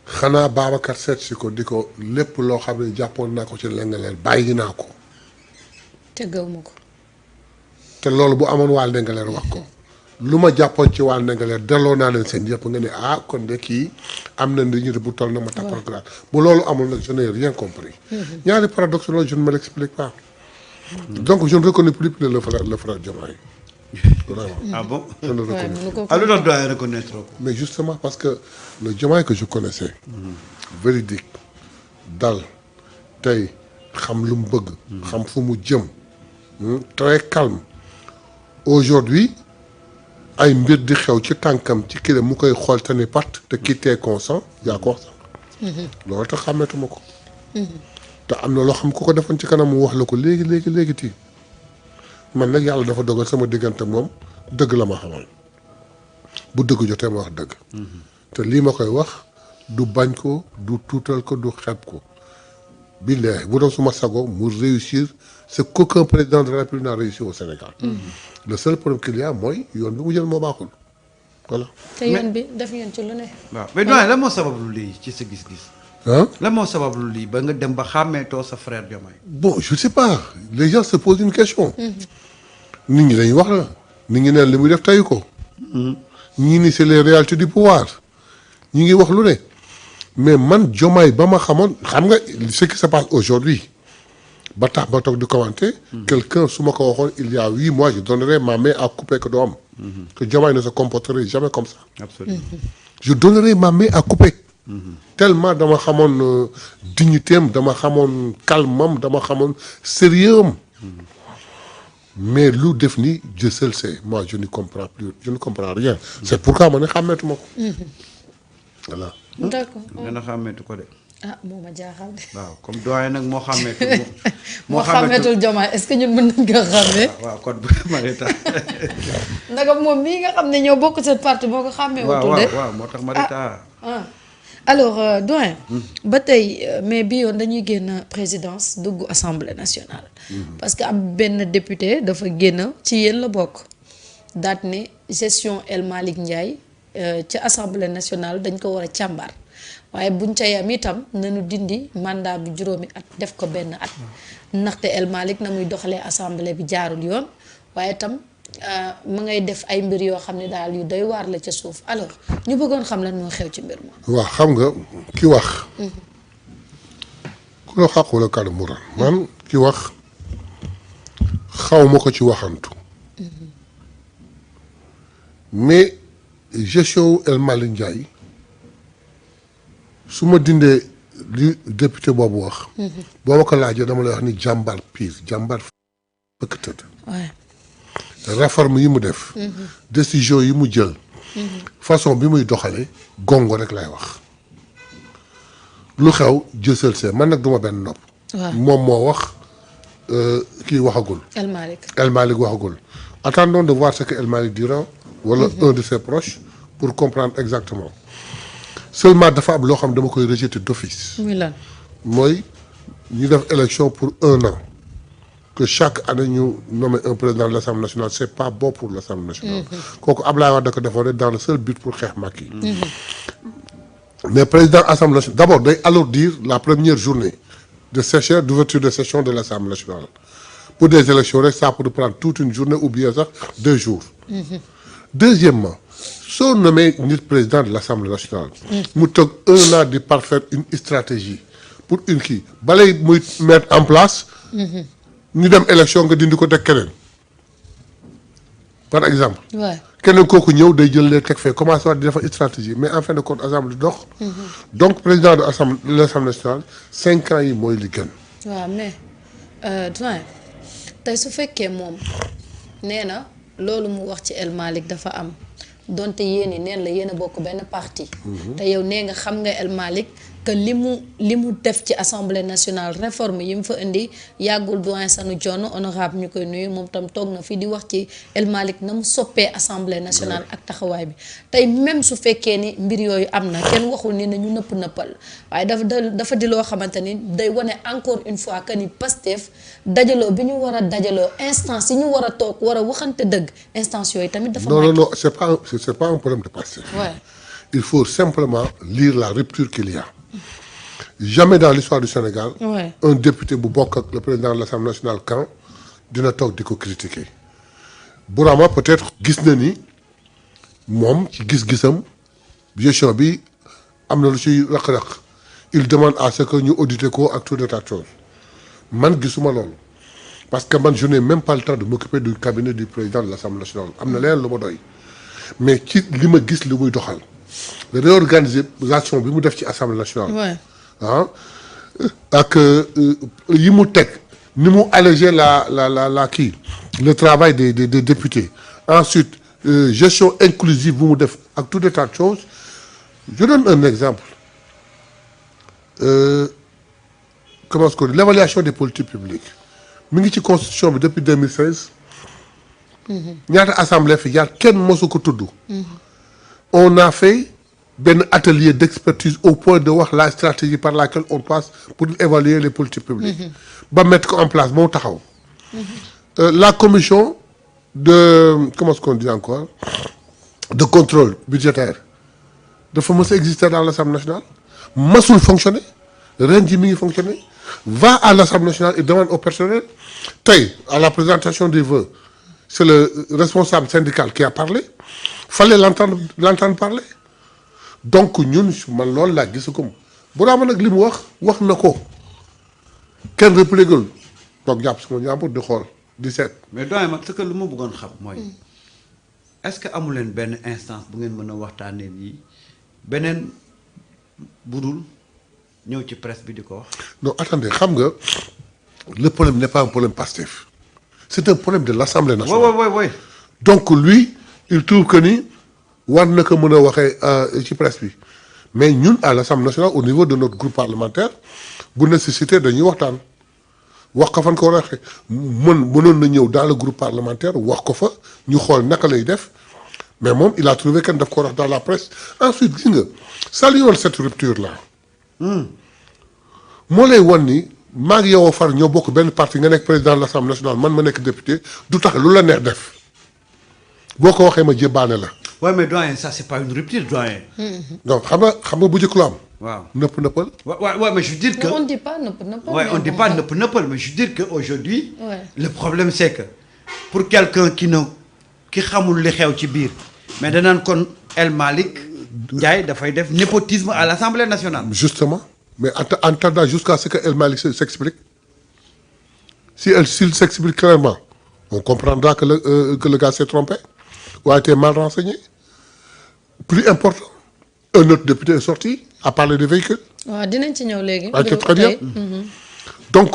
xanaa Babacar seet si ko di ko lépp loo xam ne jàppoon naa ko ci Ndingler bàyyi naa ko. te gaw ma ko. te loolu bu amoon waa Ndingler wax ko lu ma jàppoon ci waa Ndingler delloo naa leen seen yëpp nga ne ah kon de kii am na nit bu toll na ma tappal grade bu loolu amul nag je n'ai rien compris. ñaari paradoxe loolu je ne me l'explique pas. donc je ne reconnais plus le frère Diomaye. Vraiment. Ah bon? Je ne le reconnais pas. Ah, lu doon doyen reconnaître ko. Mais justement parce que le Diomaye que je connaissais. véridique dal tey xam lu mu bëgg. xam fu mu jëm. très calme. aujourd'hui ay mbir di xew ci tànkam ci kii mu koy xool te ni pat te kii tee consent yaa ko wax sax. loolu tax xàmmeetuma ko. te am na loo xam ku ko defoon ci kanam mu wax la ko léegi tii man nag yàlla dafa dogal sama diggante ak moom dëgg la ma xamal bu dëgg jotee ma wax dëgg. te lii ma koy wax du bañ ko du tuutal ko du xeeb ko. billahi bu doon suma sago mu réussir ce qu'aucun président de la République n'a réussi au Sénégal. Le seul problème qu'il y a mooy yoon bi mu jël moo baaxul voilà. te yoon bi def ngeen ci lu ne. waaw mais doyen lan moo sabablu lii ci sa gis-gis. Hein? lan moo sabablu lii ba nga dem ba xàmmeetoo sa frère Diomaye. Bon je sais pas les gens se posent une question. nit ñi dañuy wax la nit ñi neen li muy def tayu ko. ñii ni c'est les réalités du pouvoir ñi ngi wax lu ne mais man Diomaye ba ma xamoon xam nga ce qui se passe aujourd'hui ba tax ba toog di commenter. quelqu'un su ma ko waxoon il y a 8 mois je donnerais ma main à couper que doo am. que Diomaye ne se comporterait jamais comme ça. Absolument. je donnerais ma main à couper. tellement dama xamoon dignité am dama xamoon calme am dama xamoon sérieux am. mais lu def ni Dieu seul sait moi je ne comprends plus je ne comprends rien. c'est pourquoi ma ne xàmmeetuma ko. voilà. d'accord. dana xàmmeetu ko de. ah moo ma jaaxal de. waaw comme doyen nag moo xàmmeetu. moo xàmmeetul Diomaye est-ce que ñun mën nañ ko xàmmee. waaw kon Marita. ndaga moom mii nga xam ne ñoo bokk seen parti boo ko xàmmee wutul de. waaw moo tax Marita. alors doyen. ba tey mais bi yoon dañuy génn présidence dugg assemblée nationale. parce que am benn député dafa génn ci yéen la bokk. daat ne gestion El Malick Ndiaye ci assemblée nationale dañ ko war a càmbar waaye buñ ca yam itam nañu dindi mandat bi juróomi at def ko benn at. ndaxte El Malick na muy doxalee assemblée bi jaarul yoon waaye itam. mu ngay def ay mbir yoo xam ne daal yu doy waar la ca suuf alors ñu bëggoon xam lan moo xew ci mbir moom. waaw xam nga ki wax. ku la xaq wala kàddu mural man ki wax xaw ma ko ci waxantu. mais gestion El Malick Ndiaye su ma dindee li député boobu wax. boo ma ko laajee dama lay wax ni jàmbaar pire jàmbaar fëkk tëdd. réforme yi mu def. décision yi mu jël. façon bi muy doxale gongo rek lay wax. lu xew jësal see man nag duma benn nopp. moom moo wax kii waxagul. El Malick waxagul. attendons de voir ce que El Malick dira. wala un de ses proches pour comprendre exactement. seulement dafa am loo xam dama koy rejeter d'office. muy lan. mooy ñu def élection pour 1 an. que chaque année ñu nommer un président de l'Assemblée nationale c'est pas bon pour l'Assemblée nationale. kooku Ablaye Wade da ko defoon dans le seul but pour xeex Macky. mais président Assemblée nationale d'abord day alourdir la première journée de session d'ouverture de session de l'Assemblée nationale. pour des élections rek ça peut prendre toute une journée ou bien sax 2 jours. deuxièmement soo nommé nit président de l'Assemblée nationale. mu toog 1 an di parfaire une stratégie pour une kii balay muy mettre en place. ñu dem élection nga dindi ko teg keneen par exemple. waaw keneen kooku ñëw day jël leen teg fee commencé waat di defar stratégie mais en fin de compte assemblée di dox. donc président de l'Assemblée nationale 5 ans yi mooy li gën. waaw mais doyen tey su fekkee moom nee na loolu mu wax ci El Malick dafa am donte yéen neen la yéen a bokk benn parti. te yow nee nga xam nga El Malick que li mu def ci assemblée nationale réforme yi mu fa indi yàggul doyen Sanu Dione honorable ñu koy nuyu moom tam toog na fii di wax ci El Malick na mu soppee assemblée nationale ak taxawaay bi tey même su fekkee ni mbir yooyu am na kenn waxul ni nañu nëppal waaye dafa di loo xamante ni day wane encore une fois que ni Pastef dajaloo bi ñu war a dajaloo instance yi ñu war a toog war a waxante dëgg instance yooyu tamit dafa non c'est pas un problème de Pastef. ouais. il faut simplement lire la rupture qu'il y a. Jamais dans l'histoire du Sénégal, Ouais. un député bu bokk ak le président de l'Assemblée nationale quand dina toog di ko critiquer. Bourama peut-être gis na ni moom ci gis-gisam gestion bi am na lu ci raq-raq. Il demande à ce que ñu auditer ko ak tout de tas de choses. Man gisuma loolu. Parce que man je n'ai même pas le temps de m'occuper du cabinet du président de l'Assemblée nationale. Am na leneen lu ma doy. Mais ci li ma gis li muy doxal. Réorganisation bi mu def ci Assemblée nationale. Ouais. ah ak yi mu teg ni mu alléger la kii le travail des députés ensuite gestion inclusive bu mu def ak tout un tas de choses je donne un exemple comment est-ce que l'évaluation des politiques publiques mi ngi ci constitution bi depuis 2016 ñaata assemblée fi jaar kenn mosu ko tudd on a fait benn atelier d'expertise au point de wax la stratégie par laquelle on passe pour évaluer les politiques publiques ba mettre ko en place moo taxaw la commission de comment est-ce qu'on dit encore de contrôle budgétaire dafa mës a exister dans l'Assemblée nationale mësul fonctionner ren ji mi ngi fonctionner va à l'Assemblée nationale et demande au personnel tey à la présentation des vœux c'est le responsable syndical qui a parlé fallait l'entendre parler donc ñun man loolu laa gis ko Bourama nag li mu wax na ko kenn répliqué toog jàpp si ma ñaar di xool di seet. mais doyen man ce que lu ma bëggoon xam mooy est-ce que amu leen benn instance bu ngeen mën a waxtaanee nii beneen budul ñëw ci presse bi di ko wax. non attendez xam nga le problème n'est pas un problème Pastef c'est un problème de l'Assemblée nationale. oui. donc lui il trouve que ni war na ko mën a waxee ci presse bi mais ñun à l'Assemblée nationale au niveau de notre groupe parlementaire bu nécessité dañuy waxtaan wax ko fan ko war a waxee mënoon na ñëw dans le groupe parlementaire wax ko fa ñu xool naka lay def mais moom il a trouvé que daf ko wax dans la presse ensuite gis nga saluons cette rupture là moo lay wan ni maa ngi yow a far ñoo bokk benn parti nga nekk président de l'Assemblée nationale man ma nekk député du tax lu la neex def boo ko waxee ma jébbaane la. ouais mais doyen ça c'est pas une rupture doyen. donc xam nga bu njëkk lu am. waaw nëppal. ouais mais je veux dire que. on dit pas nëpp. ouais on dit pas nëpp mais je veux dire que aujourd'hui Ouais. le problème c'est que pour quelqu'un qui xamul li xew ci biir mais danaan kon El Malick Ndiaye dafay def népotisme à l'Assemblée nationale. Justement mais en attendant jusqu'à ce que El Malick s'explique s'il s'explique clairement on comprendra que le gars s'est trompé ou a été mal renseigné. Plus important, un autre député est sorti à parler des véhicules. waaw dinañ ci ñëw léegi. Ah, c'est très bien. Donc